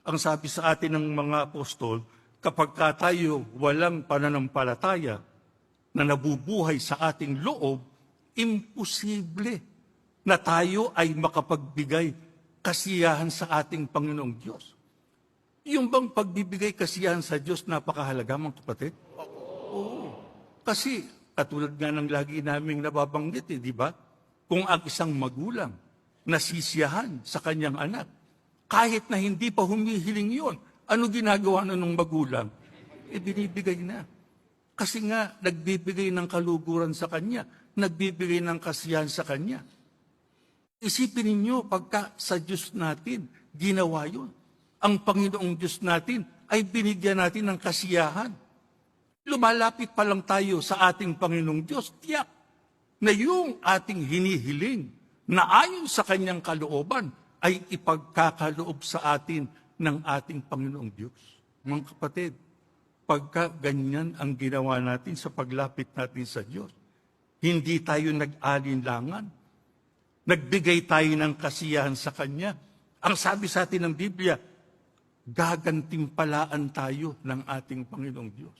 Ang sabi sa atin ng mga apostol, kapag tayo walang pananampalataya na nabubuhay sa ating loob, imposible na tayo ay makapagbigay kasiyahan sa ating Panginoong Diyos. Yung bang pagbibigay kasiyahan sa Diyos, napakahalaga mga kapatid? Oo. Kasi, katulad nga ng lagi naming nababanggit, di ba? Kung ang isang magulang nasisiyahan sa kanyang anak, kahit na hindi pa humihiling yon, ano ginagawa na ng magulang? Binibigay na. Kasi nga, nagbibigay ng kaluguran sa kanya, nagbibigay ng kasiyahan sa kanya. Isipin ninyo, pagka sa Diyos natin, ginawa yun. Ang Panginoong Diyos natin ay binigyan natin ng kasiyahan. Lumalapit pa lang tayo sa ating Panginoong Diyos, tiyak na yung ating hinihiling na ayon sa kanyang kalooban ay ipagkakaloob sa atin ng ating Panginoong Diyos. Mga kapatid, pagka ganyan ang ginawa natin sa paglapit natin sa Diyos, hindi tayo nag-alinlangan, nagbigay tayo ng kasiyahan sa Kanya. Ang sabi sa atin ng Biblia, gagantimpalaan tayo ng ating Panginoong Diyos.